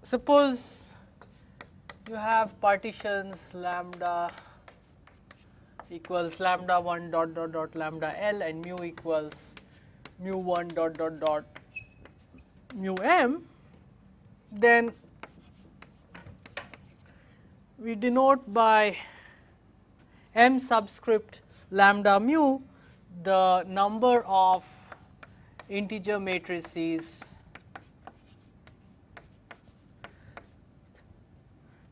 suppose you have partitions lambda equals lambda 1 dot dot dot lambda L and mu equals mu 1 dot dot dot mu m, then we denote by m subscript lambda mu the number of integer matrices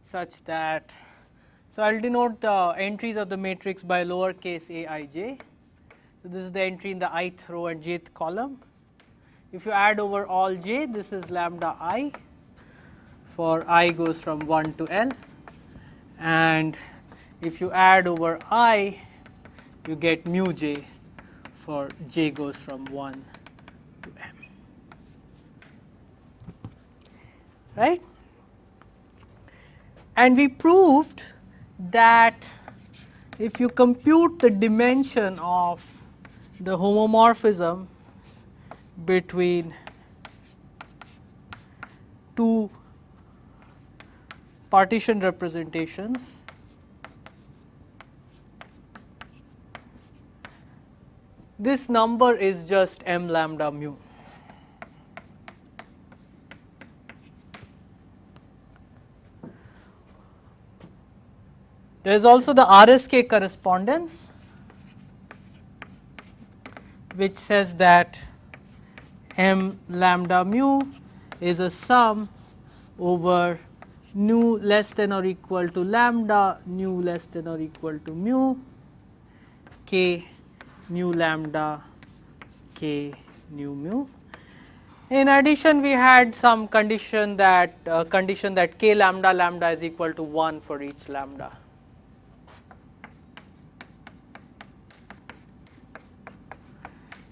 such that, so I will denote the entries of the matrix by lowercase a I j. So, this is the entry in the ith row and jth column. If you add over all j, this is lambda I for I goes from 1 to L, and if you add over I, you get mu j for j goes from 1 to m, right. And we proved that if you compute the dimension of the homomorphism between two partition representations, this number is just m lambda mu. There is also the RSK correspondence, which says that m lambda mu is a sum over nu less than or equal to lambda, nu less than or equal to mu, k nu lambda, k nu mu. In addition, we had some condition that k lambda lambda is equal to 1 for each lambda.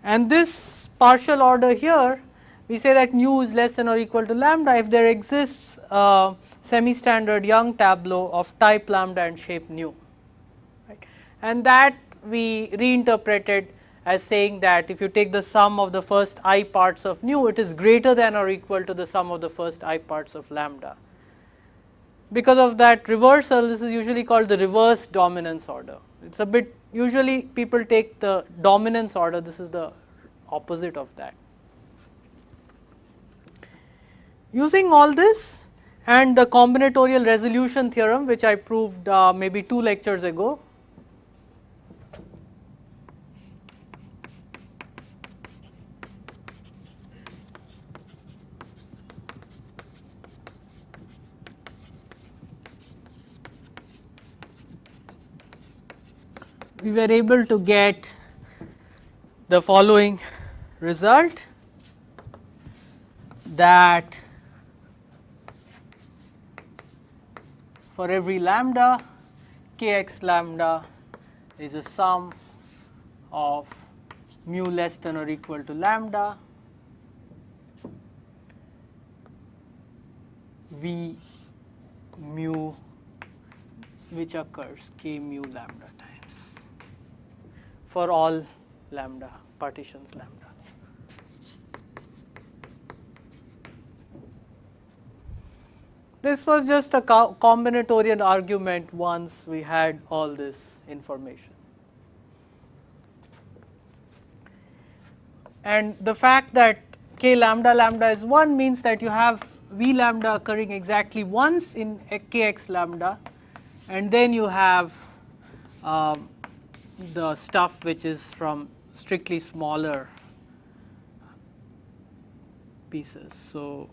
And this partial order here, we say that nu is less than or equal to lambda if there exists a semi-standard Young tableau of type lambda and shape nu, right. And that we reinterpreted as saying that if you take the sum of the first I parts of nu, it is greater than or equal to the sum of the first I parts of lambda. Because of that reversal, this is usually called the reverse dominance order. It is a bit, usually people take the dominance order, this is the opposite of that. Using all this and the combinatorial resolution theorem, which I proved maybe 2 lectures ago, we were able to get the following result, that for every lambda, kx lambda is a sum of mu less than or equal to lambda, v mu which occurs k mu lambda times for all lambda partitions lambda. This was just a combinatorial argument once we had all this information. And the fact that k lambda lambda is 1 means that you have v lambda occurring exactly once in kx lambda, and then you have the stuff which is from strictly smaller pieces. So,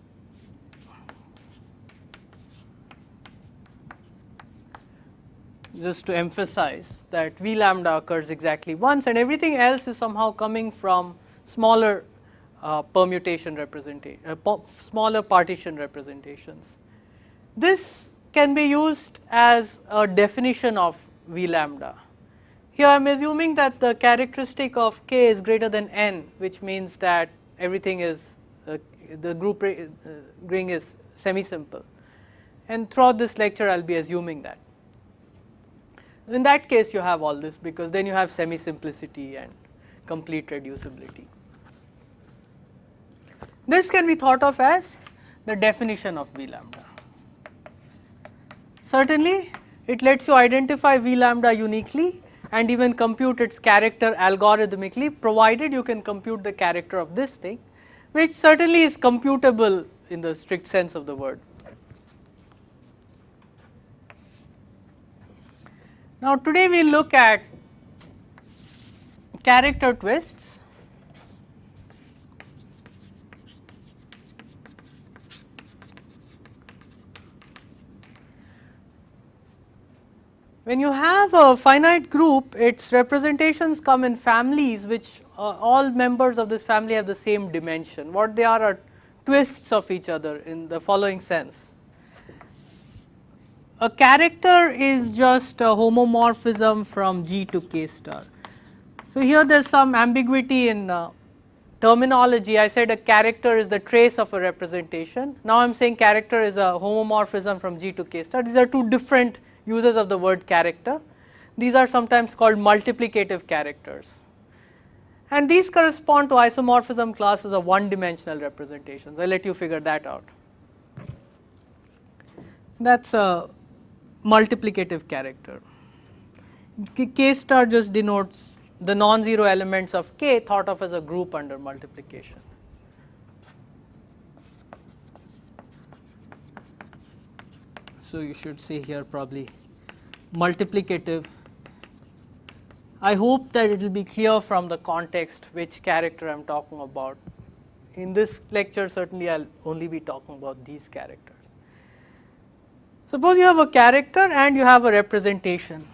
just to emphasize that v lambda occurs exactly once and everything else is somehow coming from smaller permutation representation, smaller partition representations. This can be used as a definition of v lambda. Here I am assuming that the characteristic of k is greater than n, which means that everything is the group ring is semi-simple, and throughout this lecture I will be assuming that. In that case you have all this, because then you have semi-simplicity and complete reducibility. This can be thought of as the definition of V lambda. Certainly, it lets you identify V lambda uniquely and even compute its character algorithmically, provided you can compute the character of this thing, which certainly is computable in the strict sense of the word. Now, today we will look at character twists. When you have a finite group, its representations come in families which all members of this family have the same dimension. What they are twists of each other in the following sense. A character is just a homomorphism from G to K star. So, here there is some ambiguity in terminology. I said a character is the trace of a representation. Now, I am saying character is a homomorphism from G to K star. These are two different uses of the word character. These are sometimes called multiplicative characters, and these correspond to isomorphism classes of one dimensional representations. I will let you figure that out. That is a multiplicative character. K star just denotes the non-zero elements of K thought of as a group under multiplication. So, you should say here probably multiplicative. I hope that it will be clear from the context which character I am talking about. In this lecture, certainly I will only be talking about these characters. Suppose you have a character and you have a representation.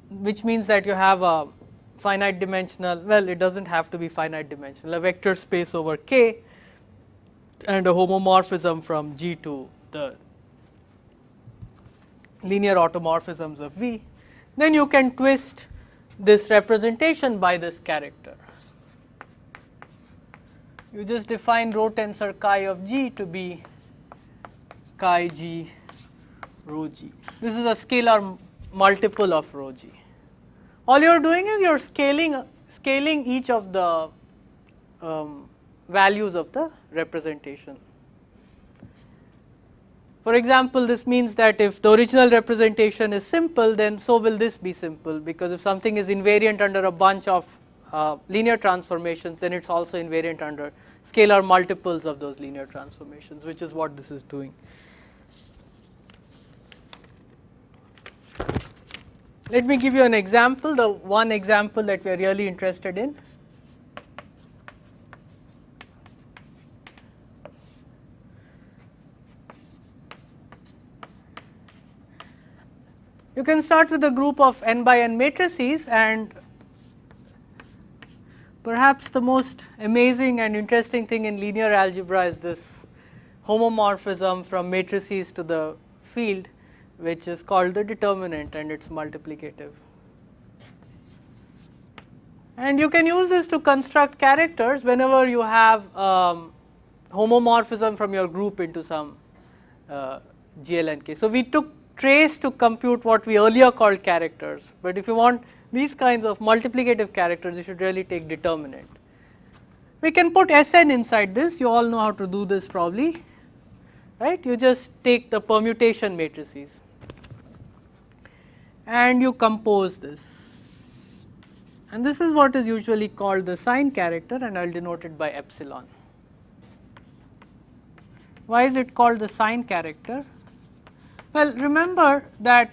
Which means that you have a finite dimensional, well, it does not have to be finite dimensional, a vector space over K and a homomorphism from G to the linear automorphisms of V, then you can twist this representation by this character. You just define rho tensor chi of G to be chi G rho G. This is a scalar multiple of rho G. All you are doing is you are scaling each of the values of the representation. For example, this means that if the original representation is simple, then so will this be simple, because if something is invariant under a bunch of linear transformations, then it is also invariant under scalar multiples of those linear transformations, which is what this is doing. Let me give you an example, the one example that we are really interested in. You can start with a group of n by n matrices, and perhaps the most amazing and interesting thing in linear algebra is this homomorphism from matrices to the field, which is called the determinant, and it is multiplicative. And you can use this to construct characters whenever you have homomorphism from your group into some GLNK. So, we took trace to compute what we earlier called characters, but if you want these kinds of multiplicative characters, you should really take determinant. We can put Sn inside this, you all know how to do this probably, right. You just take the permutation matrices and you compose this, and this is what is usually called the sign character, and I will denote it by epsilon. Why is it called the sign character? Well, remember that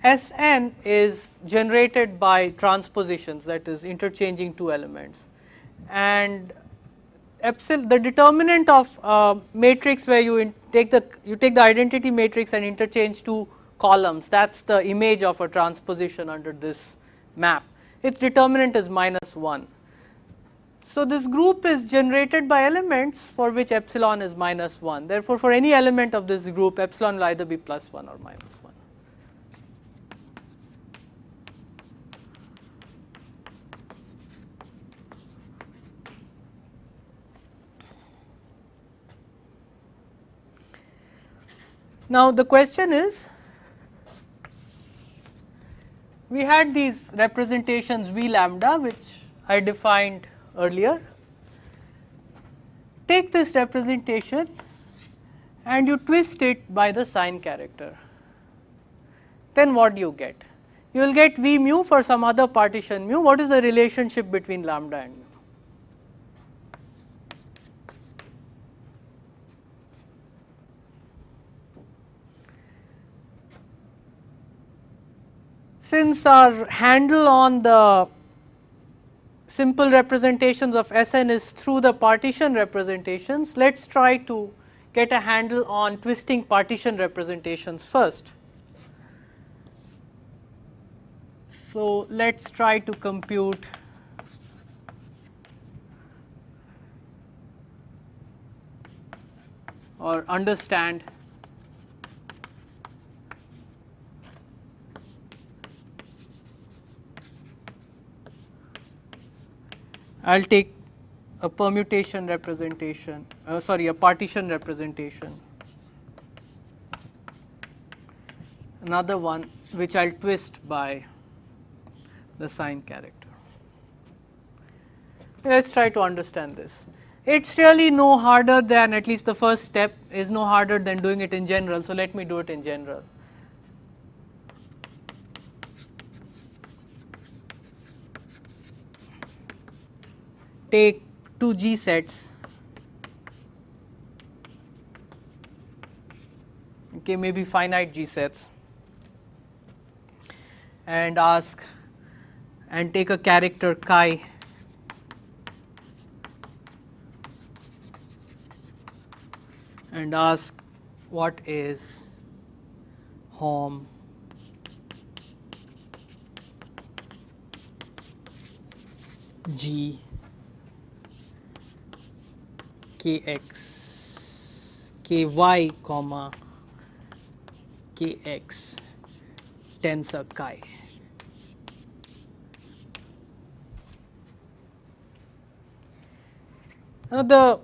Sn is generated by transpositions, that is interchanging two elements, and the determinant of matrix where you take the identity matrix and interchange two columns, that is the image of a transposition under this map. Its determinant is -1. So, this group is generated by elements for which epsilon is -1. Therefore, for any element of this group, epsilon will either be +1 or -1. Now, the question is, we had these representations V lambda, which I defined earlier. Take this representation and you twist it by the sign character. Then what do you get? You will get V mu for some other partition mu. What is the relationship between lambda and mu? Since our handle on the simple representations of Sn is through the partition representations, let us try to get a handle on twisting partition representations first. So, let us try to compute or understand I will take a permutation representation, a partition representation, another one which I will twist by the sign character. Let us try to understand this. It is really no harder than, at least the first step is no harder than doing it in general. So, let me do it in general. Take two G sets, okay, maybe finite G sets, and ask and take a character chi and ask what is Hom G kx ky comma kx tensor chi. Now, the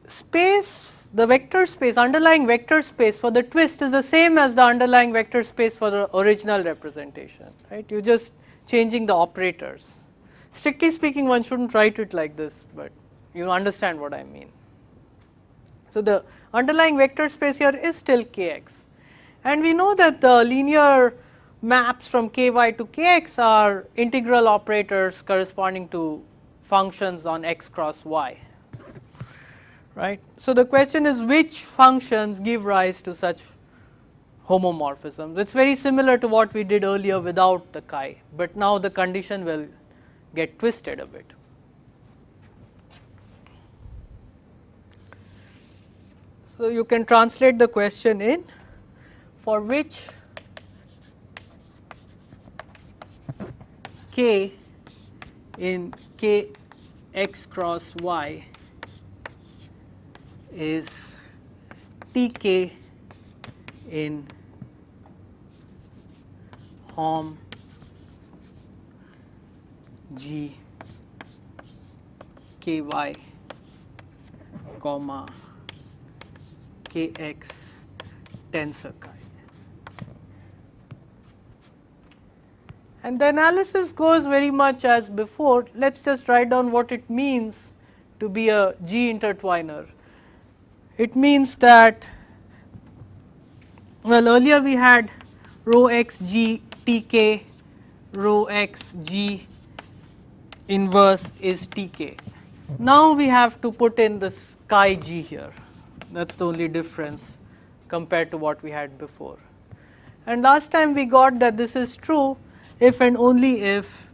space, the vector space, underlying vector space for the twist is the same as the underlying vector space for the original representation, right. You are just changing the operators. Strictly speaking, one should not write it like this, but you understand what I mean. So, the underlying vector space here is still kx, and we know that the linear maps from ky to kx are integral operators corresponding to functions on x cross y, right. So, the question is which functions give rise to such homomorphisms. It is very similar to what we did earlier without the chi, but now the condition will get twisted a bit. So, you can translate the question in for which k in k x cross y is Tk in Hom G ky comma kx tensor chi. And the analysis goes very much as before. Let us just write down what it means to be a G intertwiner. It means that, well, earlier we had rho x G Tk, rho x G inverse is Tk. Now we have to put in this chi G here. That is the only difference compared to what we had before. And last time we got that this is true if and only if,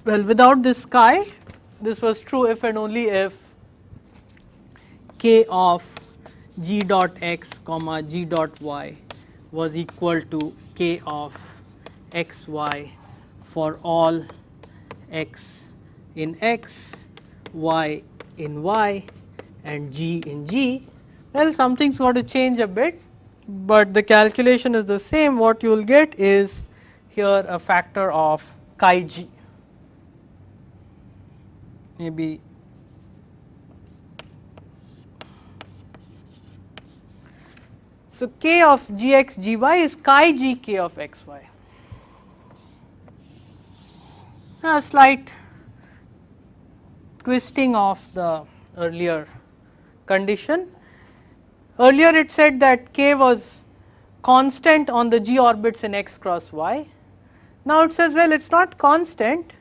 well, without this chi, this was true if and only if k of g dot x comma g dot y was equal to k of x y for all x in x, y in y, and g in g. Well, something's got to change a bit, but the calculation is the same. What you will get is here a factor of chi g, maybe so k of gx gy is chi g k of xy. A slight twisting of the earlier condition. Earlier it said that k was constant on the g orbits in x cross y. Now it says, well, it is not constant,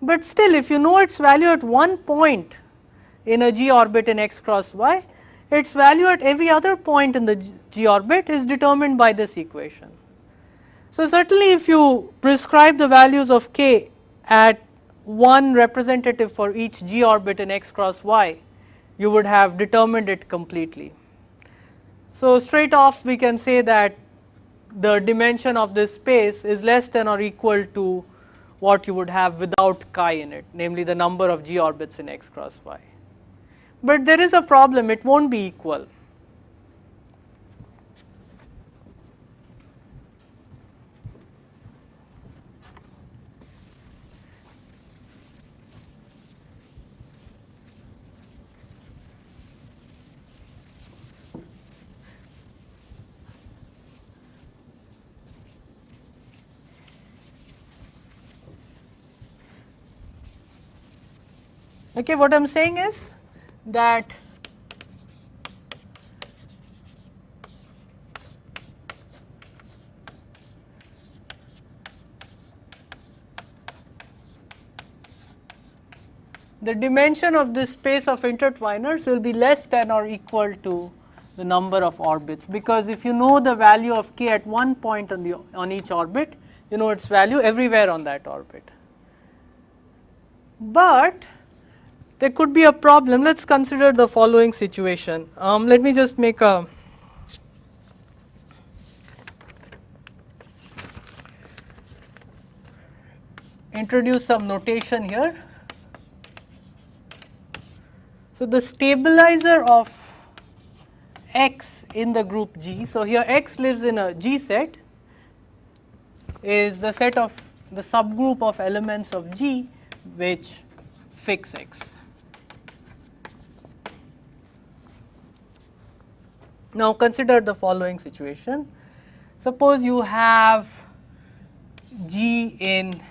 but still if you know its value at one point in a g orbit in x cross y, its value at every other point in the g orbit is determined by this equation. So, certainly if you prescribe the values of k at one representative for each g orbit in x cross y, you would have determined it completely. So, straight off we can say that the dimension of this space is less than or equal to what you would have without chi in it, namely the number of g orbits in x cross y. But there is a problem, it will not be equal. Okay, what I am saying is that the dimension of this space of intertwiners will be less than or equal to the number of orbits, because if you know the value of k at one point on each orbit, you know its value everywhere on that orbit. But there could be a problem. Let us consider the following situation. Let me just make a introduce some notation here. So, the stabilizer of x in the group G, so here x lives in a G set, is the set of the subgroup of elements of G which fix x. Now, consider the following situation. Suppose you have G in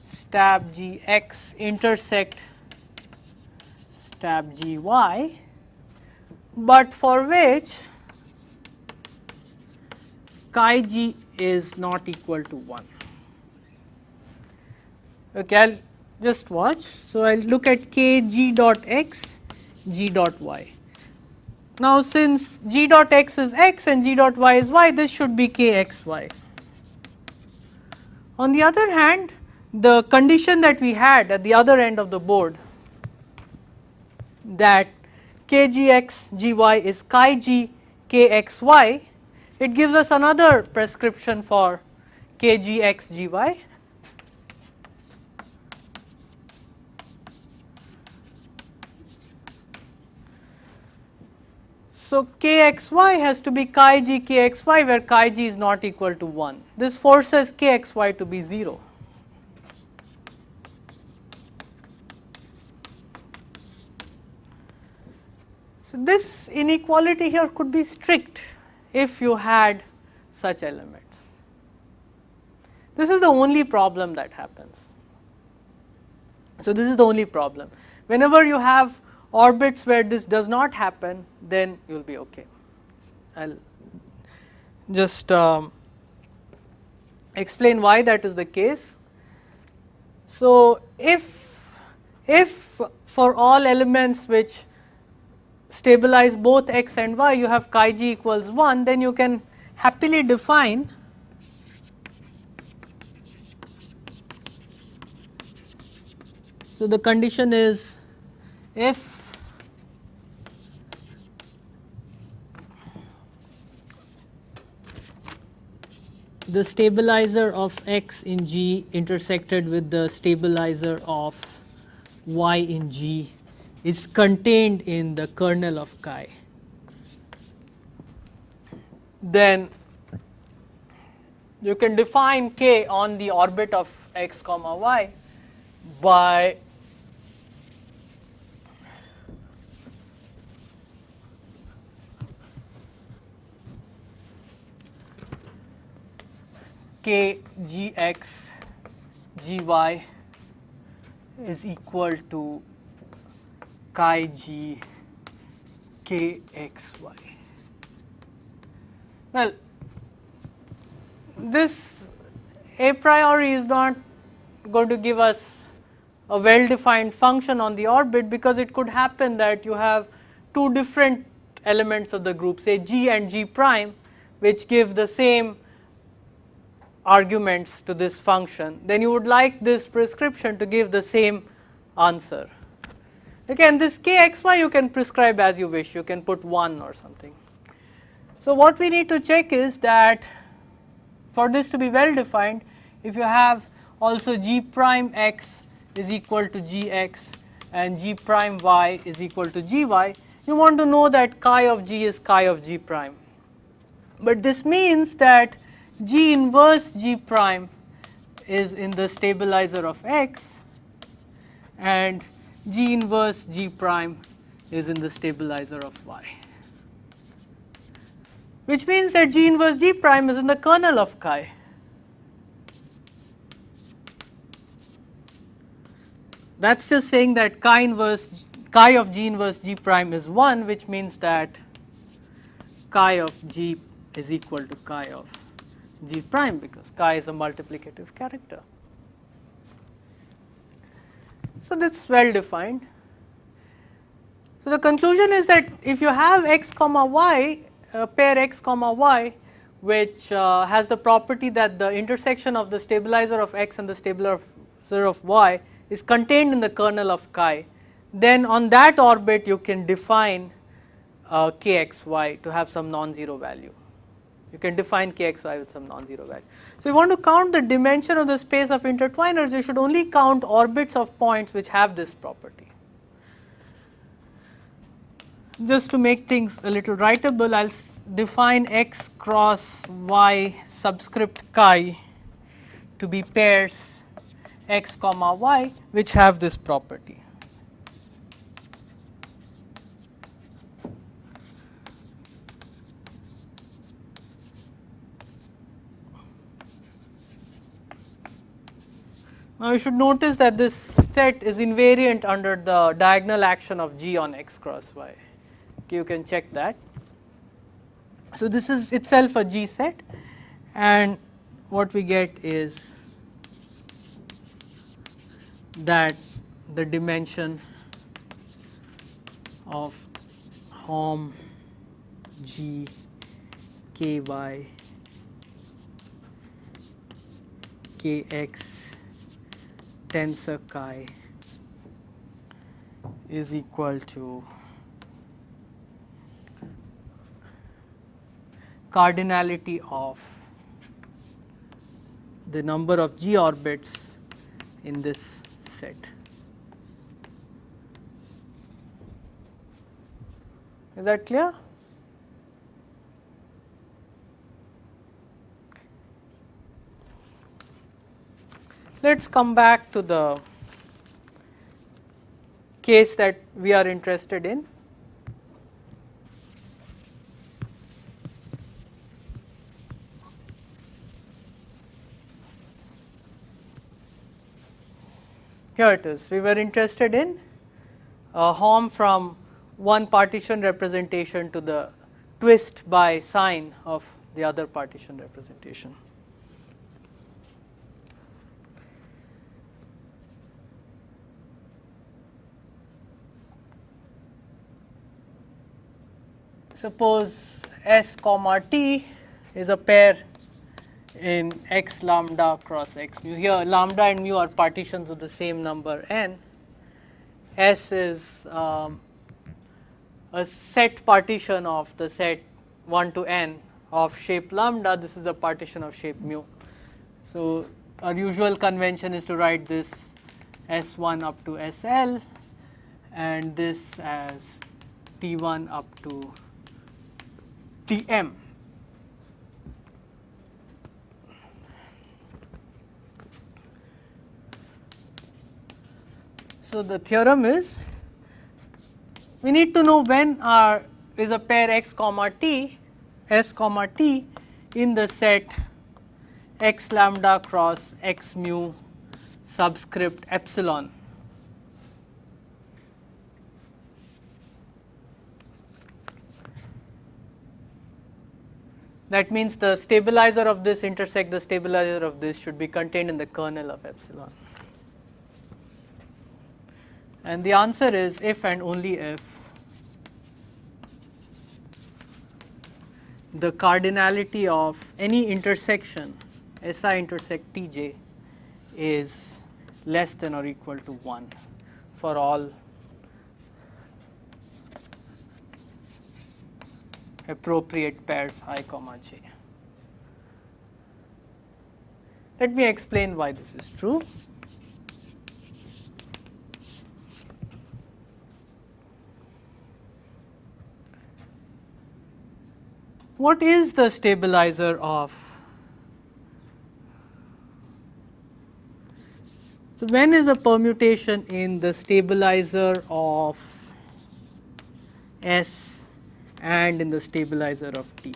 stab G x intersect stab G y, but for which chi G is not equal to 1. Okay, I will just watch. So, I will look at k G dot x, G dot y. Now, since G dot x is x and G dot y is y, this should be k x y. On the other hand, the condition that we had at the other end of the board, that k g x g y is chi g k x y, it gives us another prescription for k g x g y. So, k x y has to be chi g k x y, where chi g is not equal to 1. This forces k x y to be 0. So, this inequality here could be strict if you had such elements. This is the only problem that happens. So, this is the only problem. Whenever you have orbits where this does not happen, then you will be okay. I will just explain why that is the case. So, if for all elements which stabilize both x and y, you have chi g equals 1, then you can happily define so the condition is if the stabilizer of x in G intersected with the stabilizer of y in G is contained in the kernel of chi, then you can define k on the orbit of x comma y by k g x g y is equal to chi g k x y. Well, this a priori is not going to give us a well defined function on the orbit, because it could happen that you have two different elements of the group, say g and g prime, which give the same arguments to this function. Then you would like this prescription to give the same answer. Again, this kxy you can prescribe as you wish, you can put 1 or something. So what we need to check is that for this to be well defined, if you have also g prime x is equal to gx and g prime y is equal to gy, you want to know that chi of g is chi of g prime. But this means that g inverse g prime is in the stabilizer of x and g inverse g prime is in the stabilizer of y, which means that g inverse g prime is in the kernel of chi. That is just saying that chi of g inverse g prime is 1, which means that chi of g is equal to chi of g prime, because chi is a multiplicative character. So, this is well defined. So, the conclusion is that if you have x comma y, a pair x comma y, which has the property that the intersection of the stabilizer of x and the stabilizer of y is contained in the kernel of chi, then on that orbit you can define kxy to have some non-zero value. You can define kxy with some non-zero value. So, if you want to count the dimension of the space of intertwiners, you should only count orbits of points which have this property. Just to make things a little writable, I will define x cross y subscript chi to be pairs x comma y which have this property. Now, you should notice that this set is invariant under the diagonal action of g on x cross y. Okay, you can check that. So, this is itself a g set, and what we get is that the dimension of Hom g ky kx tensor chi is equal to cardinality of the number of g orbits in this set. Is that clear? Let us come back to the case that we are interested in. Here it is. We were interested in a Hom from one partition representation to the twist by sign of the other partition representation. Suppose S comma T is a pair in x lambda cross x mu. Here lambda and mu are partitions of the same number n. S is a set partition of the set 1 to n of shape lambda. This is a partition of shape mu. So, our usual convention is to write this S1 up to SL and this as T1 up to Tm. So, the theorem is we need to know when is a pair x comma t, s comma t in the set x lambda cross x mu subscript epsilon That means the stabilizer of this intersect the stabilizer of this should be contained in the kernel of epsilon. And the answer is if and only if the cardinality of any intersection SI intersect Tj is less than or equal to 1 for all appropriate pairs I comma j. Let me explain why this is true. What is the stabilizer of? So when is a permutation in the stabilizer of S and in the stabilizer of T?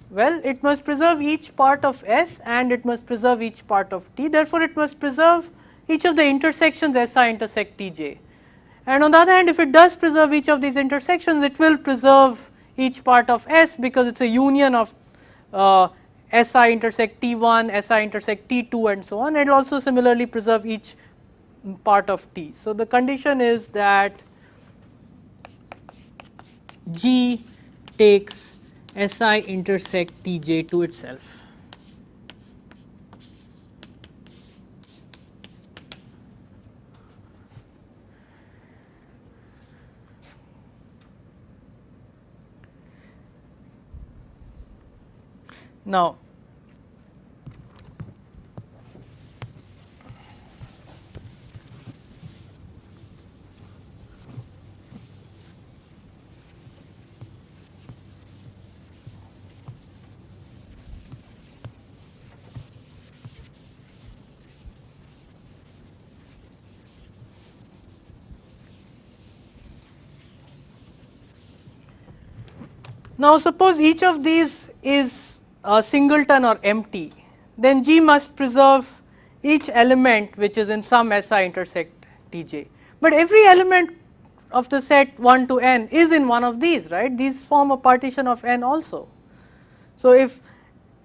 Well, it must preserve each part of S and it must preserve each part of T. Therefore, it must preserve each of the intersections SI intersect Tj. And on the other hand, if it does preserve each of these intersections, it will preserve each part of S because it is a union of SI intersect T1, SI intersect T2 and so on. It will also similarly preserve each part of T. So, the condition is that G takes SI intersect Tj to itself. Now, suppose each of these is a singleton or empty, then G must preserve each element which is in some SI intersect Tj. But every element of the set 1 to n is in one of these, right? These form a partition of n also. So, if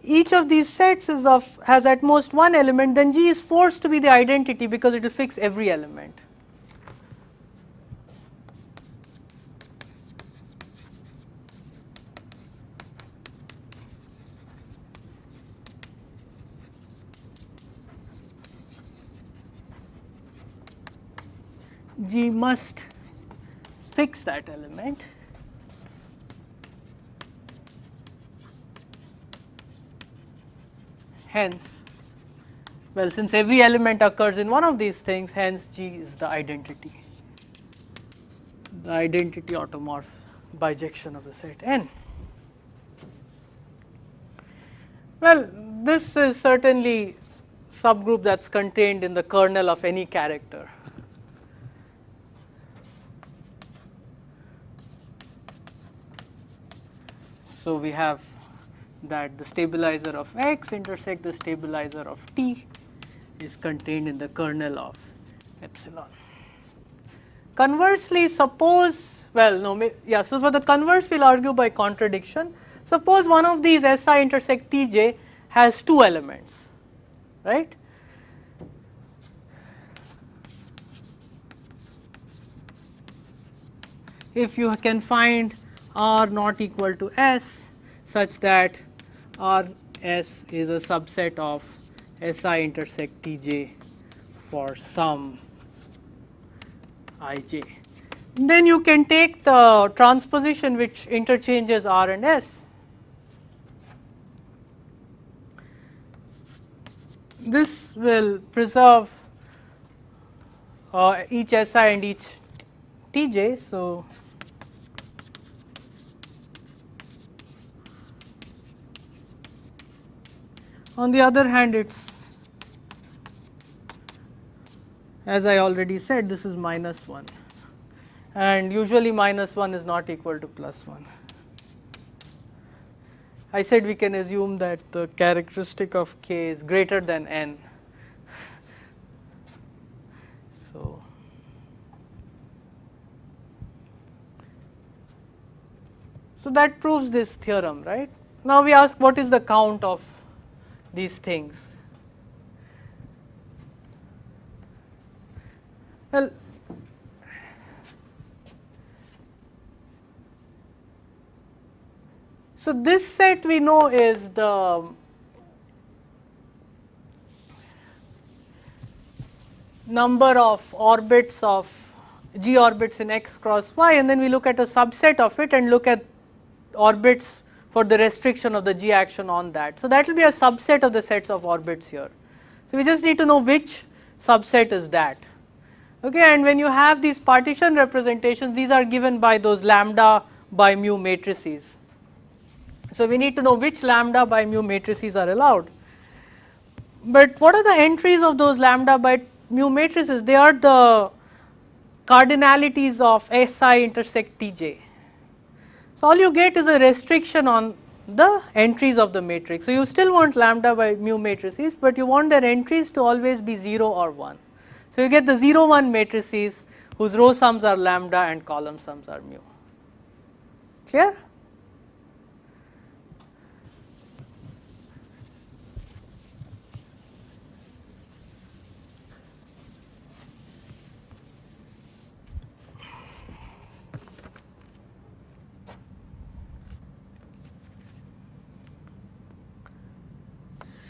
each of these sets is of has at most one element, then G is forced to be the identity because it will fix every element. G must fix that element. Hence, well, since every element occurs in one of these things, hence G is the identity automorph bijection of the set N. Well, this is certainly subgroup that is contained in the kernel of any character. So, we have that the stabilizer of X intersect the stabilizer of T is contained in the kernel of epsilon. Conversely, suppose, well, no, yeah, so for the converse we will argue by contradiction. Suppose one of these SI intersect Tj has two elements, right? If you can find R not equal to S such that R S is a subset of SI intersect Tj for some Ij, then you can take the transposition which interchanges R and S. This will preserve each SI and each Tj. So, on the other hand, it's, as I already said, this is minus 1, and usually minus 1 is not equal to plus 1. I said we can assume that the characteristic of k is greater than n. So, So that proves this theorem, right? Now we ask what is the count of these things? Well, so this set we know is the number of orbits of g orbits in x cross y, and then we look at a subset of it and look at orbits for the restriction of the g action on that. So that will be a subset of the sets of orbits here. So we just need to know which subset is that. Okay, and when you have these partition representations, these are given by those lambda by mu matrices. So we need to know which lambda by mu matrices are allowed. But what are the entries of those lambda by mu matrices? They are the cardinalities of Si intersect Tj. So all you get is a restriction on the entries of the matrix. So you still want lambda by mu matrices, but you want their entries to always be 0 or 1. So you get the 0, 1 matrices whose row sums are lambda and column sums are mu. Clear?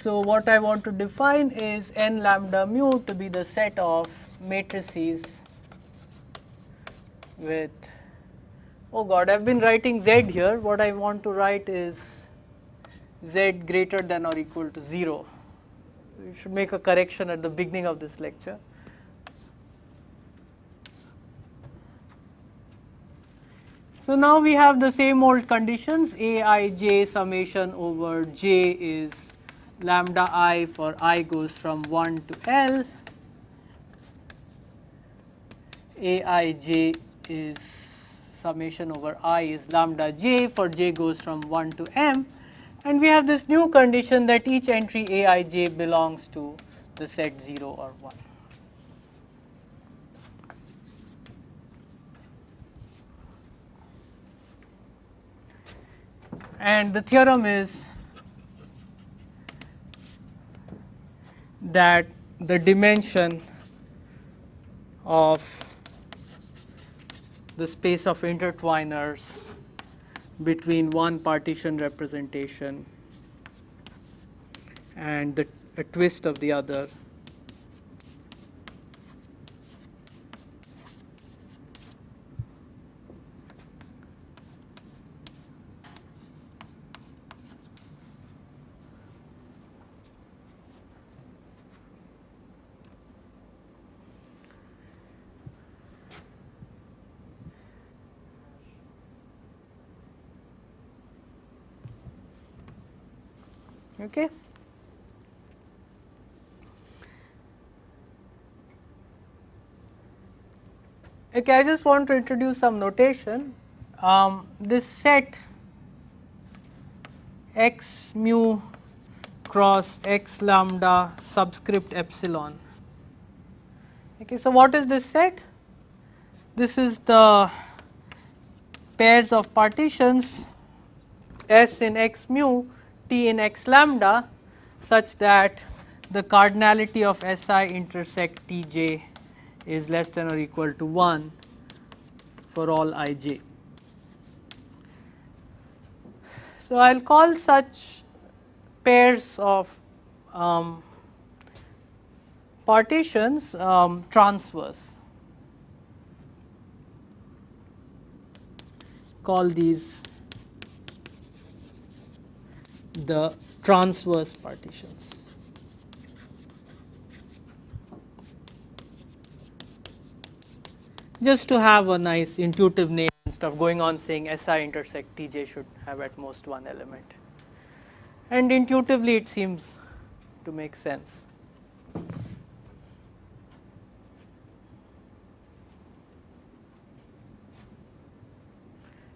So what I want to define is n lambda mu to be the set of matrices with, oh god, I have been writing z here. What I want to write is z greater than or equal to 0. We should make a correction at the beginning of this lecture. So now we have the same old conditions. Aij summation over j is lambda I for I goes from 1 to L. Aij is summation over I is lambda j for j goes from 1 to m, and we have this new condition that each entry Aij belongs to the set 0 or 1. And the theorem is that the dimension of the space of intertwiners between one partition representation and a twist of the other okay. Okay, I just want to introduce some notation. This set x mu cross x lambda subscript epsilon. Okay, so what is this set? This is the pairs of partitions S in x mu, T in x lambda, such that the cardinality of Si intersect Tj is less than or equal to 1 for all Ij. So I will call such pairs of partitions transverse. Call these the transverse partitions. Just to have a nice intuitive name instead of going on saying Si intersect Tj should have at most one element. And intuitively it seems to make sense.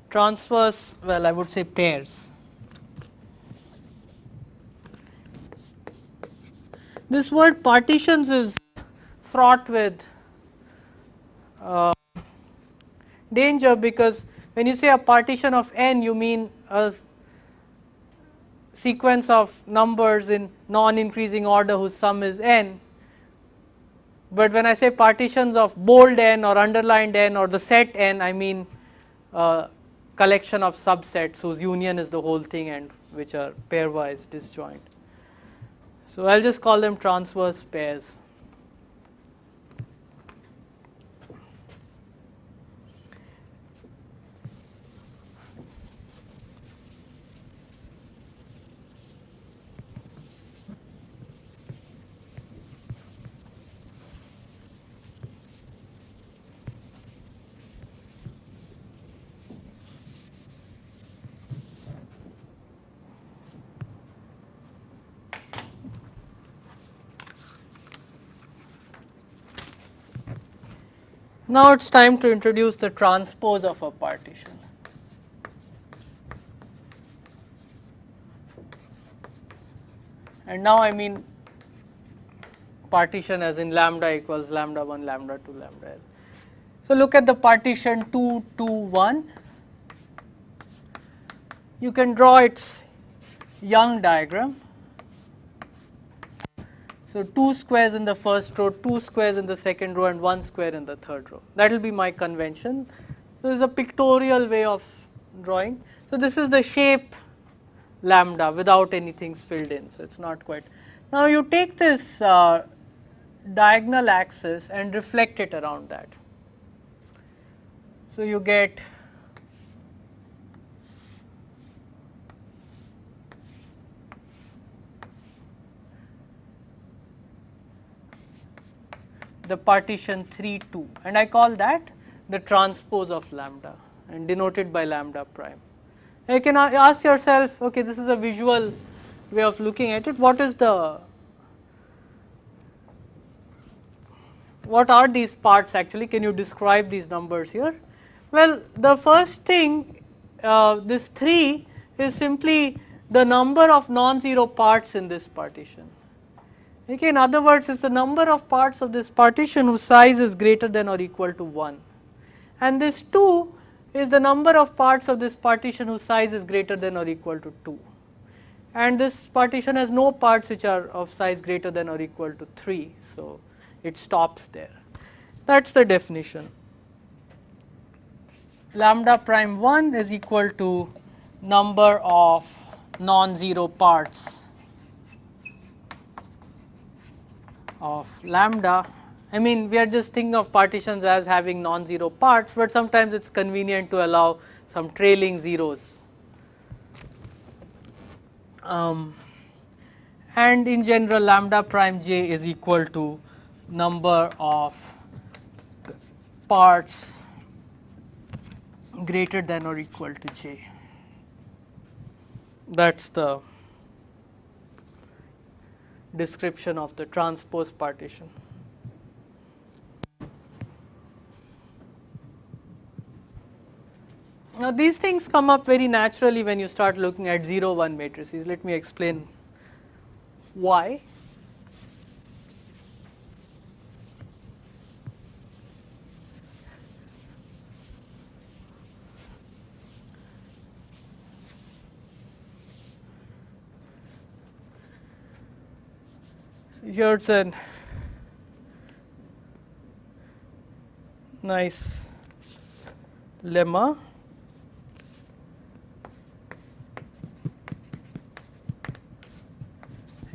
Transverse, well, I would say pairs. This word partitions is fraught with danger, because When you say a partition of n, you mean a sequence of numbers in non-increasing order whose sum is n. But when I say partitions of bold n or underlined n or the set n, I mean a collection of subsets whose union is the whole thing and which are pairwise disjoint. So I'll just call them transverse pairs. Now it's time to introduce the transpose of a partition. And now I mean partition as in lambda equals lambda 1, lambda 2, lambda l. So look at the partition 2, 2, 1. You can draw its Young diagram. So 2 squares in the first row, 2 squares in the second row, and 1 square in the third row. That will be my convention. So this is a pictorial way of drawing. So this is the shape lambda without anything filled in. So it's not quite. Now you take this diagonal axis and reflect it around that. So you get the partition 3, 2, and I call that the transpose of lambda and denoted by lambda prime. And you can ask yourself, okay, this is a visual way of looking at it. What are these parts actually? Can you describe these numbers here? Well, the first thing, this 3 is simply the number of non-zero parts in this partition. Okay, in other words, it's the number of parts of this partition whose size is greater than or equal to 1. And this 2 is the number of parts of this partition whose size is greater than or equal to 2. And this partition has no parts which are of size greater than or equal to 3. So it stops there. That's the definition. Lambda prime 1 is equal to number of non-zero parts of lambda. I mean, we are just thinking of partitions as having non-zero parts, but sometimes it's convenient to allow some trailing zeros. And in general, lambda prime j is equal to number of parts greater than or equal to j. That's the description of the transpose partition. Now these things come up very naturally when you start looking at 0, 1 matrices. Let me explain why. Here's a nice lemma.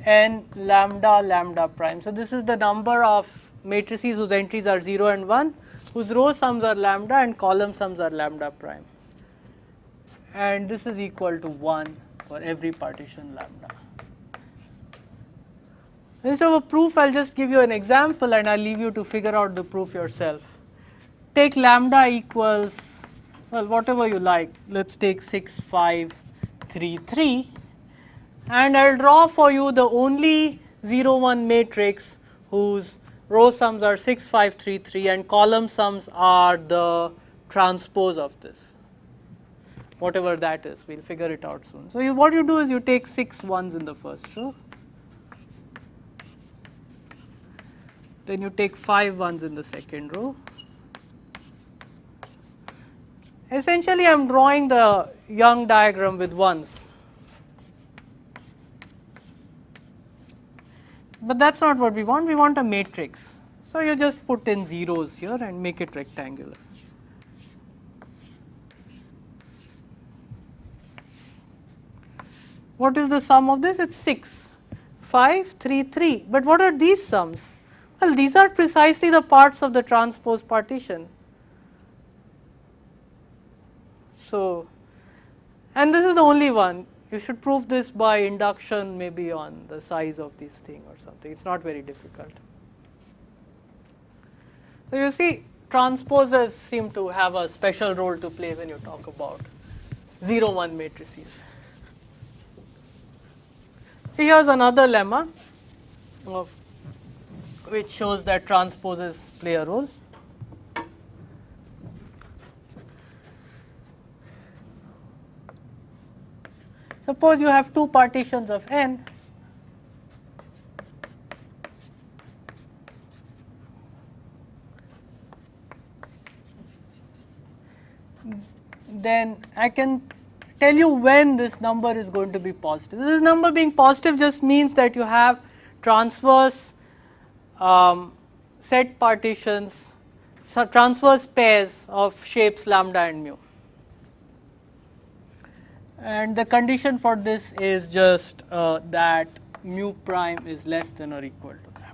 N lambda lambda prime. So this is the number of matrices whose entries are 0 and 1, whose row sums are lambda and column sums are lambda prime. And this is equal to 1 for every partition lambda. Instead of a proof, I'll just give you an example and I'll leave you to figure out the proof yourself. Take lambda equals, well, whatever you like. Let's take 6, 5, 3, 3. And I'll draw for you the only 0, 1 matrix whose row sums are 6, 5, 3, 3 and column sums are the transpose of this. Whatever that is, we'll figure it out soon. So what you do is you take 6 ones in the first row. Then you take 5 ones in the second row. Essentially, I am drawing the Young diagram with ones. But that is not what we want a matrix. So, you just put in zeros here and make it rectangular. What is the sum of this? It is 6, 5, 3, 3. But what are these sums? Well, these are precisely the parts of the transpose partition. So, and this is the only one. You should prove this by induction, maybe on the size of this thing or something. It is not very difficult. So, you see, transposers seem to have a special role to play when you talk about 0, 1 matrices. Here is another lemma of which shows that transposes play a role. Suppose you have two partitions of n, then I can tell you when this number is going to be positive. This number being positive just means that you have transverse set partitions, so transverse pairs of shapes lambda and mu. And the condition for this is just that mu prime is less than or equal to lambda.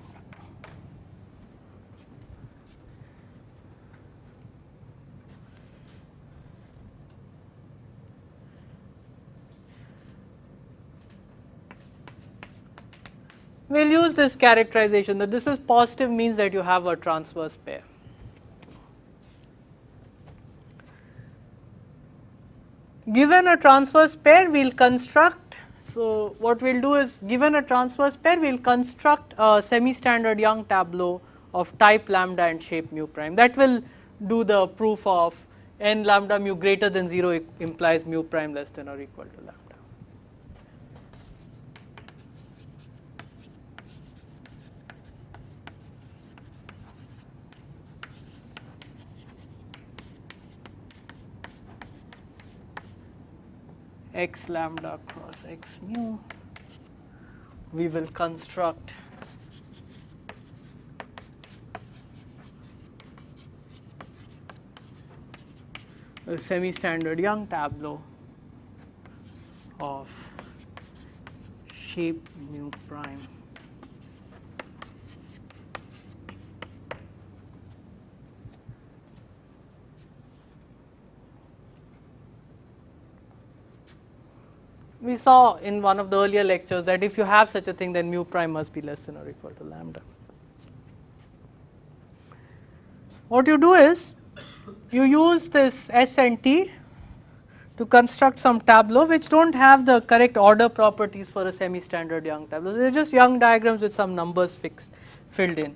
We will use this characterization that this is positive means that you have a transverse pair. Given a transverse pair, we will construct. So, what we will do is, given a transverse pair, we will construct a semi-standard Young tableau of type lambda and shape mu prime. That will do the proof of n lambda mu greater than 0 implies mu prime less than or equal to lambda. X lambda cross x mu, we will construct a semi-standard Young tableau of shape mu prime we saw in one of the earlier lectures that if you have such a thing, then mu prime must be less than or equal to lambda. What you do is, you use this S and T to construct some tableau which do not have the correct order properties for a semi-standard Young tableau. They are just Young diagrams with some numbers filled in.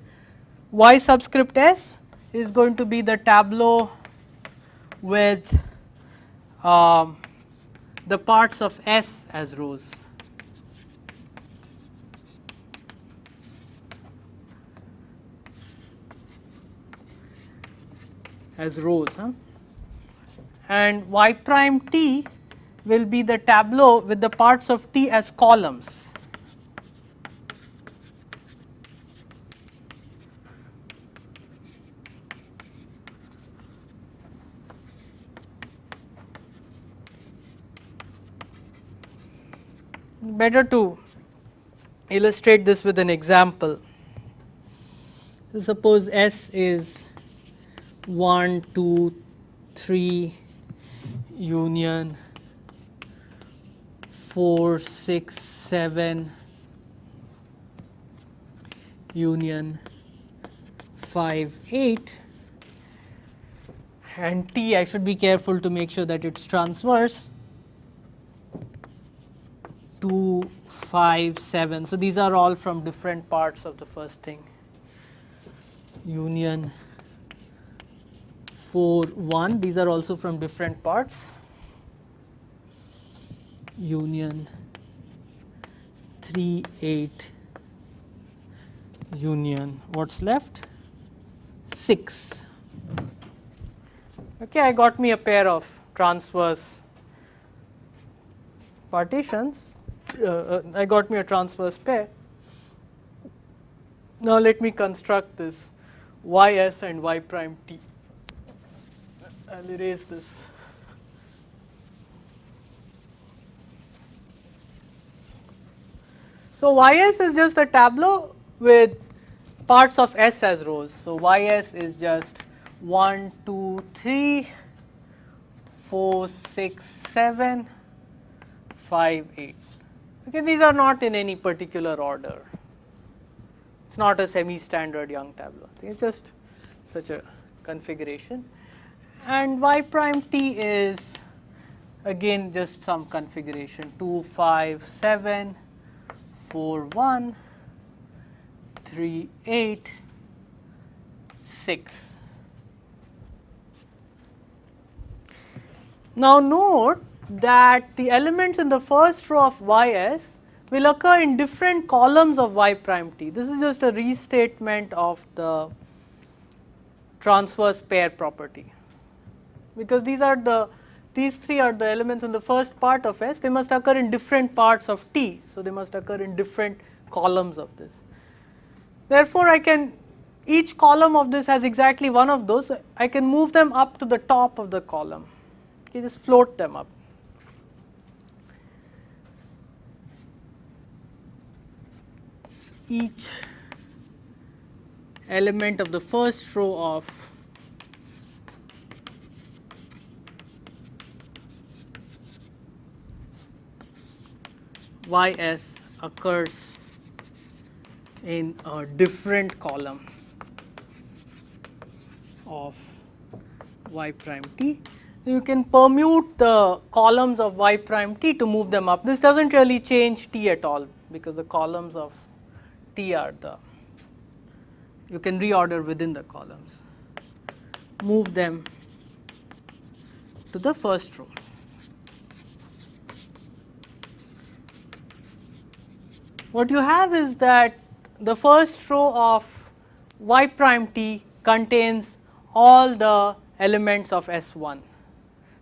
Y subscript S is going to be the tableau with the parts of S as rows. And Y prime T will be the tableau with the parts of T as columns. Better to illustrate this with an example. So, suppose S is 1, 2, 3 union 4, 6, 7 union 5, 8, and T, I should be careful to make sure that it is transverse 2, 5, 7. So, these are all from different parts of the first thing. Union 4, 1, these are also from different parts. Union 3, 8, union, what is left? 6. Okay, I got me a pair of transverse partitions. I got me a transverse pair. Now let me construct this ys and y prime t. I'll erase this. So ys is just a tableau with parts of S as rows. So ys is just 1, 2, 3, 4, 6, 7, 5, 8. Okay, these are not in any particular order. It's not a semi-standard Young tableau. It's just such a configuration. And y prime t is again just some configuration 2, 5, 7, 4, 1, 3, 8, 6. Now note that the elements in the first row of ys will occur in different columns of y prime t. This is just a restatement of the transverse pair property, because these three are the elements in the first part of S. They must occur in different parts of T, so they must occur in different columns of this. Therefore, each column of this has exactly one of those. So I can move them up to the top of the column. Okay, just float them up. Each element of the first row of ys occurs in a different column of y prime t. You can permute the columns of y prime t to move them up. This does not really change t at all, because the columns of t are you can reorder within the columns. Move them to the first row. What you have is that the first row of y prime t contains all the elements of S1.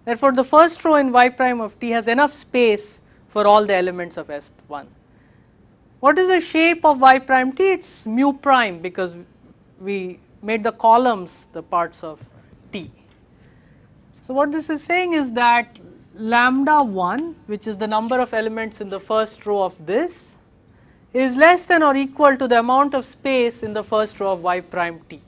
Therefore, the first row in y prime of t has enough space for all the elements of S1. What is the shape of y prime t? It is mu prime, because we made the columns the parts of t. So, what this is saying is that lambda 1, which is the number of elements in the first row of this, is less than or equal to the amount of space in the first row of y prime t.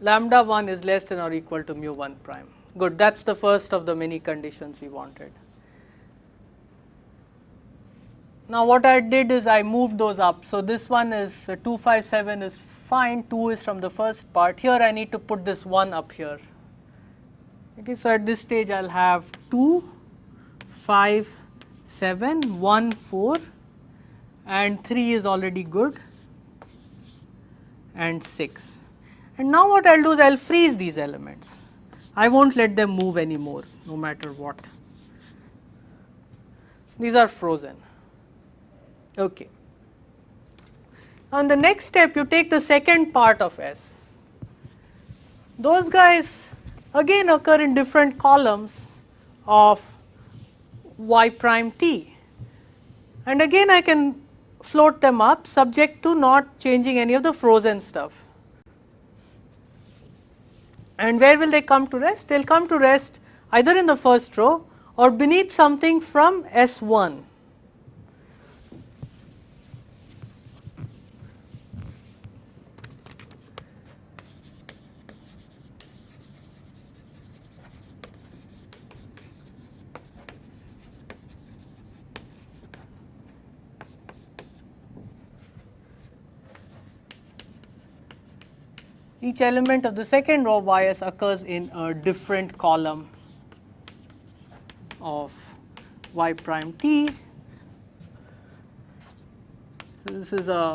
Lambda 1 is less than or equal to mu 1 prime. Good, that is the first of the many conditions we wanted. Now what I did is I moved those up. So this one is 2, 5, 7 is fine, 2 is from the first part. Here I need to put this 1 up here. Okay, so at this stage I will have 2, 5, 7, 1, 4, and 3 is already good, and 6. And now what I will do is I will freeze these elements. I will not let them move anymore, no matter what. These are frozen. Okay. On the next step, you take the second part of S. Those guys again occur in different columns of y prime t, and again I can float them up subject to not changing any of the frozen stuff. And where will they come to rest? They will come to rest either in the first row or beneath something from S1. Each element of the second row of ys occurs in a different column of y prime t. So this is a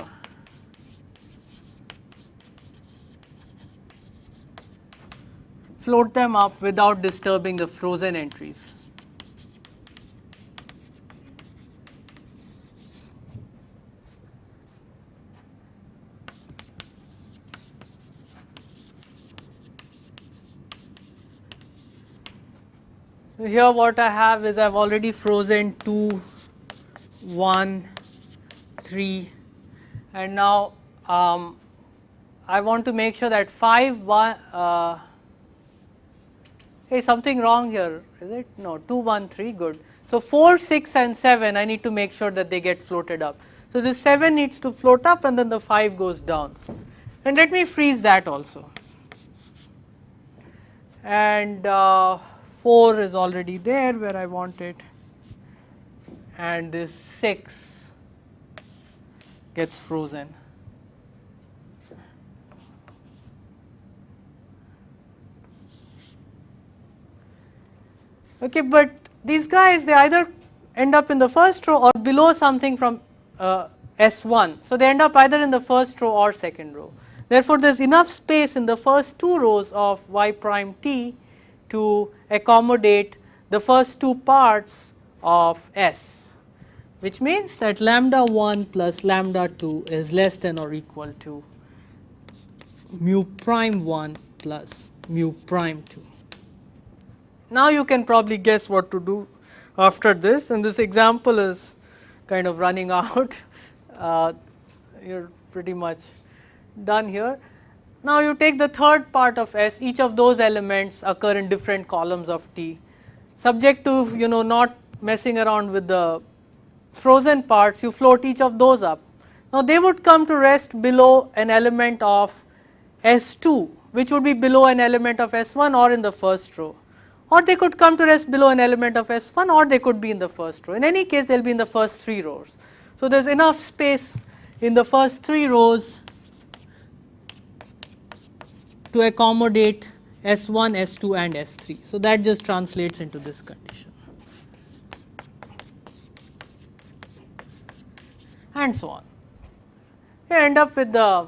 float them up without disturbing the frozen entries. Here what I have is I have already frozen 2, 1, 3, and now I want to make sure that 5, 1, hey, something wrong here, is it? No, 2, 1, 3, good. So 4, 6 and 7 I need to make sure that they get floated up. So this 7 needs to float up and then the 5 goes down. And let me freeze that also. And 4 is already there where I want it, and this 6 gets frozen. Okay, but these guys, they either end up in the first row or below something from S1. So they end up either in the first row or second row. Therefore, there is enough space in the first 2 rows of y prime t to accommodate the first 2 parts of S, which means that lambda 1 plus lambda 2 is less than or equal to mu prime 1 plus mu prime 2. Now you can probably guess what to do after this, and this example is kind of running out. You're pretty much done here. Now you take the third part of S, each of those elements occur in different columns of T. Subject to not messing around with the frozen parts, you float each of those up. Now they would come to rest below an element of S2, which would be below an element of S1 or in the first row. Or they could come to rest below an element of S1 or they could be in the first row. In any case, they will be in the first 3 rows. So there is enough space in the first 3 rows to accommodate S1, S2 and S3. So that just translates into this condition. And so on. You end up with the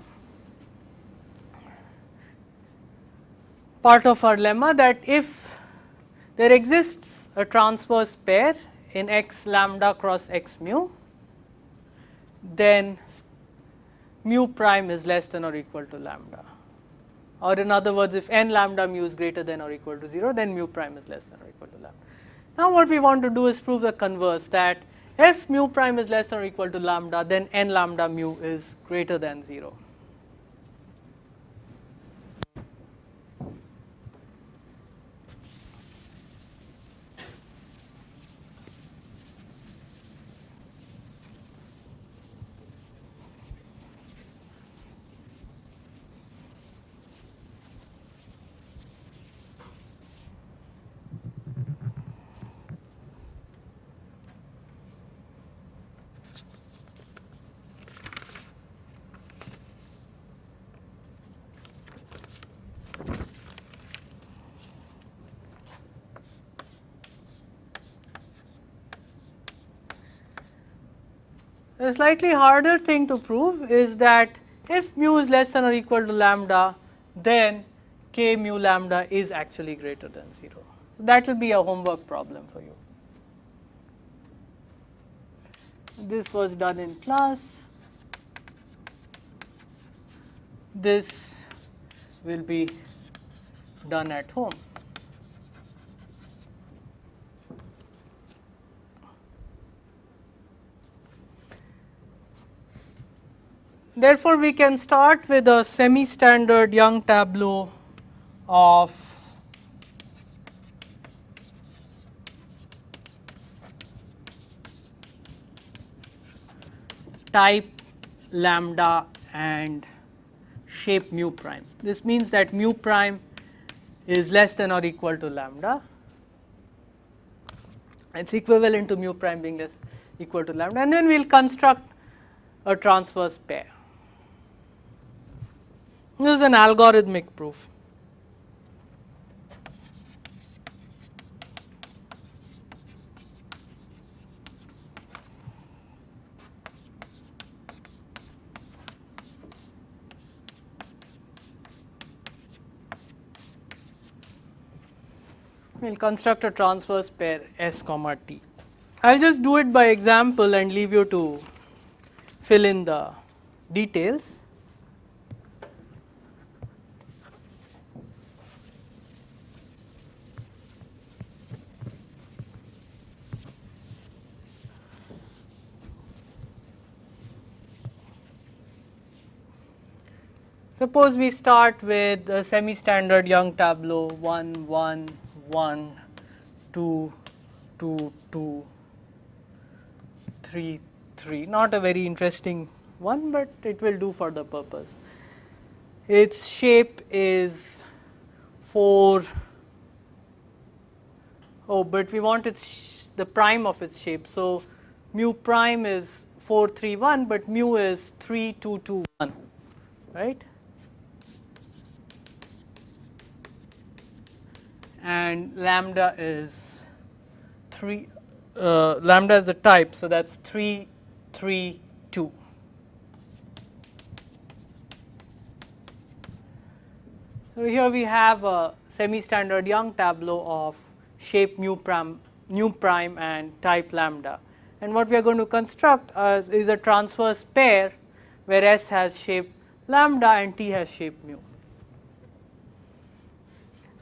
part of our lemma that if there exists a transverse pair in x lambda cross x mu, then mu prime is less than or equal to lambda. Or in other words, if n lambda mu is greater than or equal to 0, then mu prime is less than or equal to lambda. Now what we want to do is prove the converse, that if mu prime is less than or equal to lambda, then n lambda mu is greater than 0. A slightly harder thing to prove is that if mu is less than or equal to lambda, then k mu lambda is actually greater than 0. So that will be a homework problem for you. This was done in class. This will be done at home. Therefore, we can start with a semi-standard Young tableau of type lambda and shape mu prime. This means that mu prime is less than or equal to lambda. It's equivalent to mu prime being less equal to lambda, and then we'll construct a transverse pair. This is an algorithmic proof. We will construct a transverse pair S comma T. I will just do it by example and leave you to fill in the details. Suppose we start with a semi-standard Young tableau 1, 1, 1, 2, 2, 2, 3, 3. Not a very interesting one, but it will do for the purpose. Its shape is 4. Oh, but we want its the prime of its shape. So mu prime is 4, 3, 1, but mu is 3, 2, 2, 1, right? And lambda is 3. Lambda is the type, so that's 3, 3, 2. So here we have a semi-standard Young tableau of shape mu prime and type lambda. And what we are going to construct is a transverse pair where S has shape lambda and T has shape mu.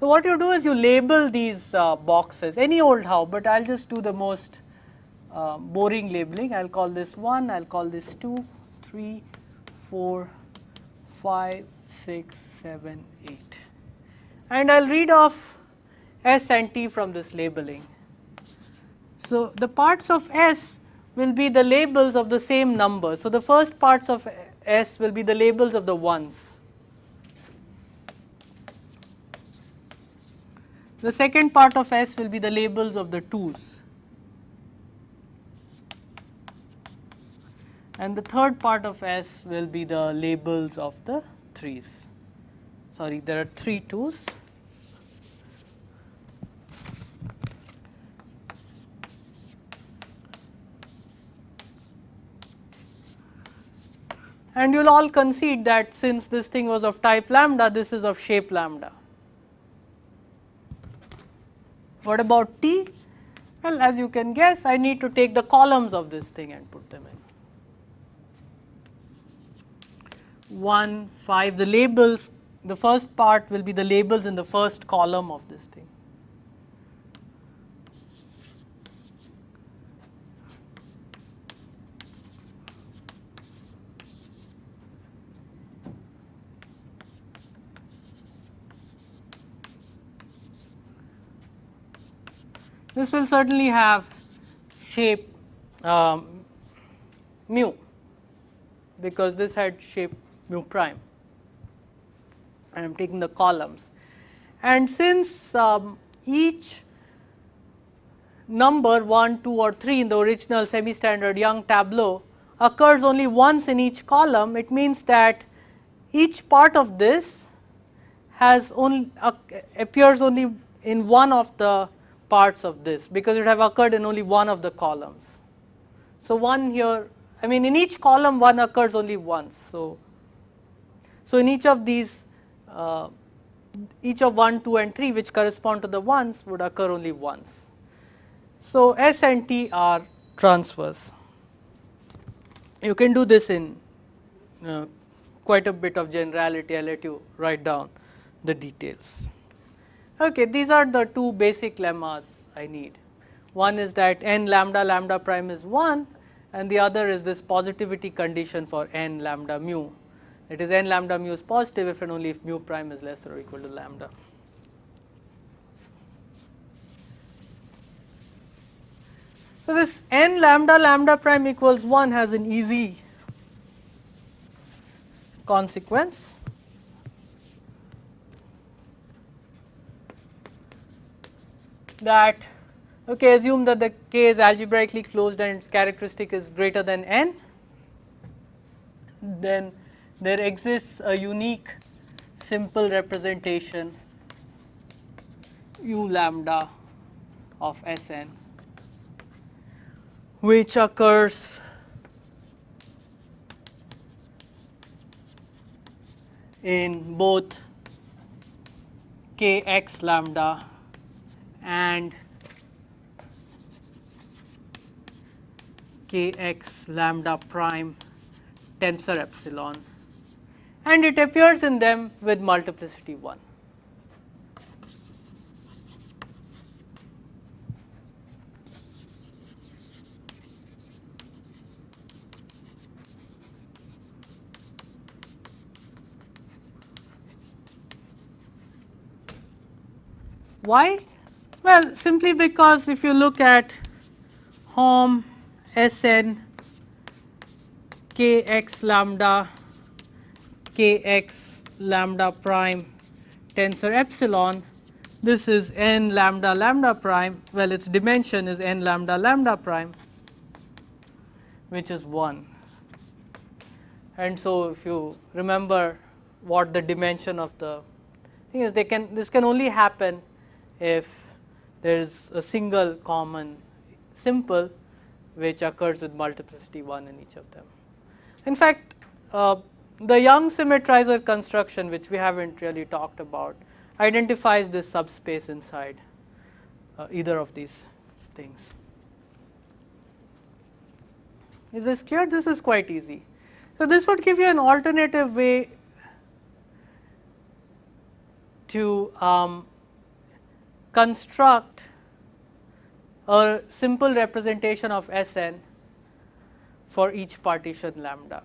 So what you do is you label these boxes any old how, but I'll just do the most boring labeling. I'll call this 1, I'll call this 2, 3, 4, 5, 6, 7, 8. And I'll read off S and T from this labeling. So the parts of S will be the labels of the same number. So the first parts of S will be the labels of the ones. The second part of S will be the labels of the 2's. And the third part of S will be the labels of the 3's. Sorry, there are 3 2's. And you'll all concede that since this thing was of type lambda, this is of shape lambda. What about T? Well, as you can guess, I need to take the columns of this thing and put them in. 1, 5, the labels, the first part will be the labels in the first column of this thing. This will certainly have shape mu, because this had shape mu prime, and I am taking the columns. And since each number 1, 2 or 3 in the original semi-standard Young tableau occurs only once in each column, it means that each part of this has only appears only in one of the parts of this, because it have occurred in only one of the columns. So one here, I mean in each column one occurs only once. So in each of these, each of 1, 2 and 3 which correspond to the ones would occur only once. So S and T are transverse. You can do this in quite a bit of generality. I'll let you write down the details. Okay, these are the two basic lemmas I need. One is that n lambda lambda prime is 1, and the other is this positivity condition for n lambda mu. It is n lambda mu is positive if and only if mu prime is less or equal to lambda. So this n lambda lambda prime equals 1 has an easy consequence. That, okay, assume that the K is algebraically closed and its characteristic is greater than n, then there exists a unique simple representation u lambda of Sn, which occurs in both Kx lambda and Kx lambda prime tensor epsilon, and it appears in them with multiplicity 1. Why? Well, simply because if you look at Hom Sn kx lambda kx lambda prime tensor epsilon, this is n lambda lambda prime, well its dimension is n lambda lambda prime, which is 1. And so if you remember what the dimension of the thing is, this can only happen if there is a single common simple which occurs with multiplicity 1 in each of them. In fact, the Young symmetrizer construction, which we haven't really talked about, identifies this subspace inside either of these things. Is this clear? This is quite easy. So, this would give you an alternative way to construct a simple representation of Sn for each partition lambda.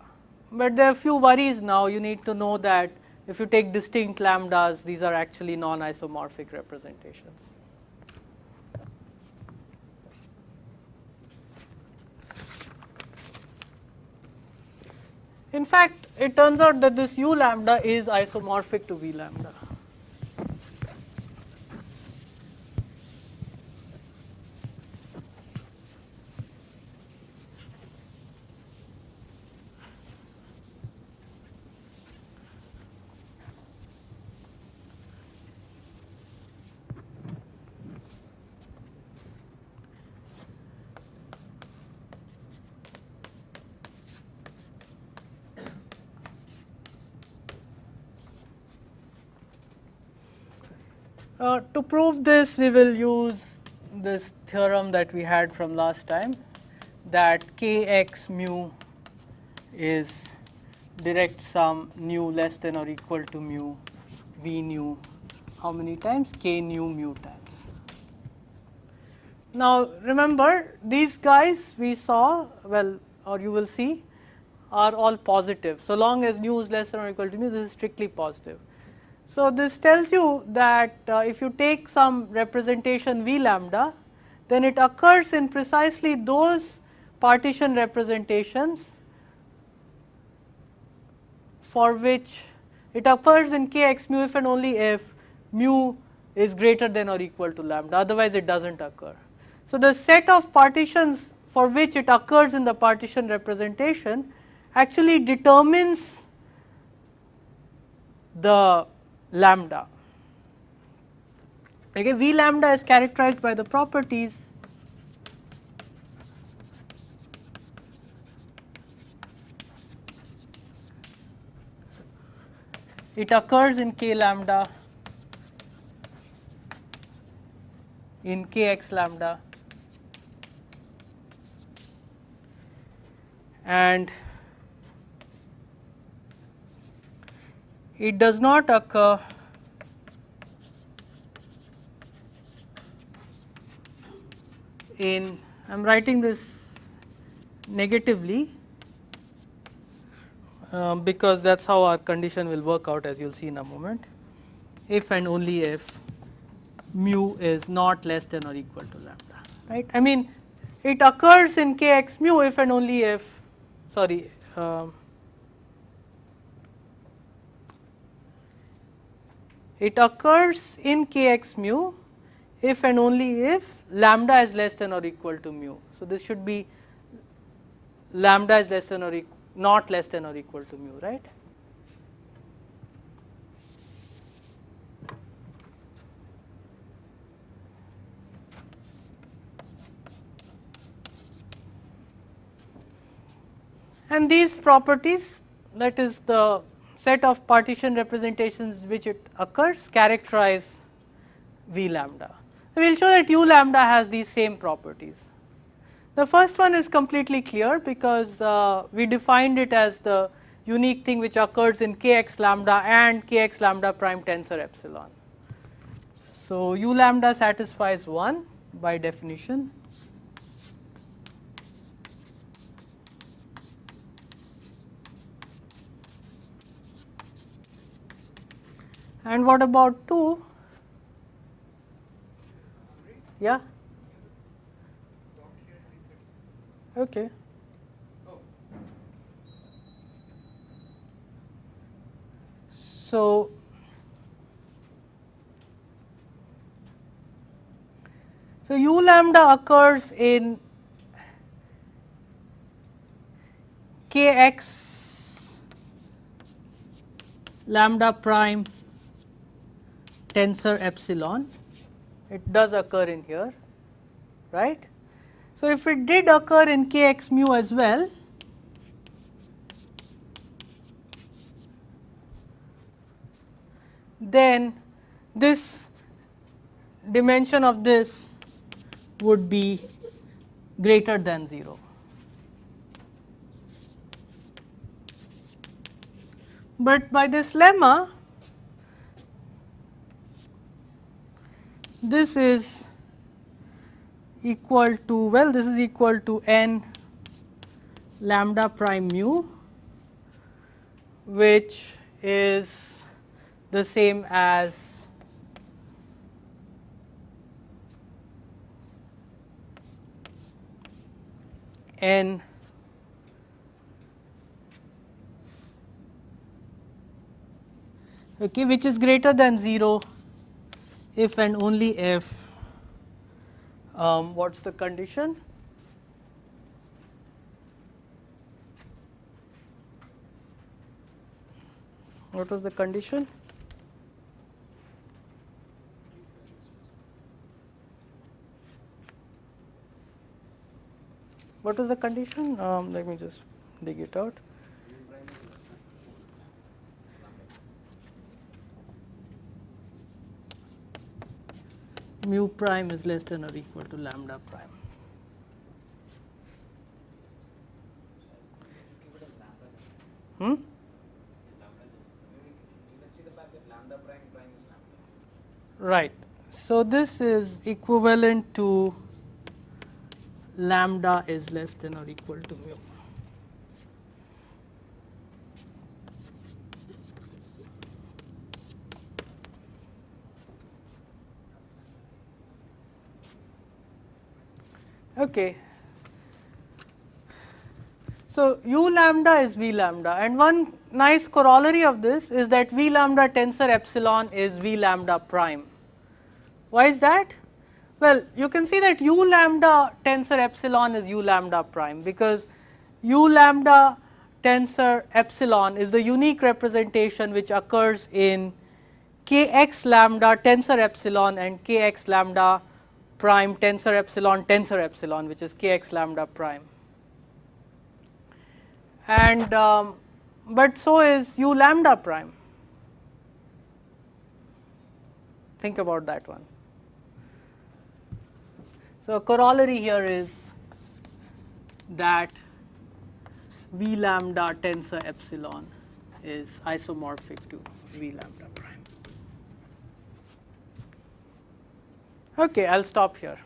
But there are a few worries now. You need to know that if you take distinct lambdas, these are actually non-isomorphic representations. In fact, it turns out that this u lambda is isomorphic to v lambda. To prove this, we will use this theorem that we had from last time, that kx mu is direct sum nu less than or equal to mu v nu, how many times? K nu mu times. Now, remember these guys we saw, well, or you will see, are all positive. So long as nu is less than or equal to mu, this is strictly positive. So, this tells you that if you take some representation v lambda, then it occurs in precisely those partition representations for which it occurs in kx mu if and only if mu is greater than or equal to lambda, otherwise it does not occur. So, the set of partitions for which it occurs in the partition representation actually determines the lambda. Okay, v lambda is characterized by the properties it occurs in k lambda, in kx lambda, and it does not occur in, I am writing this negatively because that is how our condition will work out, as you will see in a moment, if and only if mu is not less than or equal to lambda, right. I mean, it occurs in kx mu if and only if, sorry, it occurs in kx mu if and only if lambda is less than or equal to mu. So, this should be lambda is less than or not less than or equal to mu, right. And these properties, that is the set of partition representations which it occurs, characterize v lambda. We will show that u lambda has these same properties. The first one is completely clear because we defined it as the unique thing which occurs in kx lambda and kx lambda prime tensor epsilon. So, u lambda satisfies 1 by definition. And what about 2? Yeah? Okay. So, u lambda occurs in kx lambda prime tensor epsilon. It does occur in here, right? So, if it did occur in kx mu as well, then this dimension of this would be greater than 0. But by this lemma, this is equal to, well, this is equal to n lambda prime mu, which is the same as n okay, which is greater than 0 if and only if what's the condition? What was the condition? What was the condition? Let me just dig it out. Mu prime is less than or equal to lambda prime. Hmm? Right. So, this is equivalent to lambda is less than or equal to mu. Okay. So, u lambda is v lambda, and one nice corollary of this is that v lambda tensor epsilon is v lambda prime. Why is that? Well, you can see that u lambda tensor epsilon is u lambda prime, because u lambda tensor epsilon is the unique representation which occurs in kx lambda tensor epsilon and kx lambda prime tensor epsilon, which is kx lambda prime. And but so is u lambda prime. Think about that one. So, a corollary here is that v lambda tensor epsilon is isomorphic to v lambda prime. Okay, I will stop here.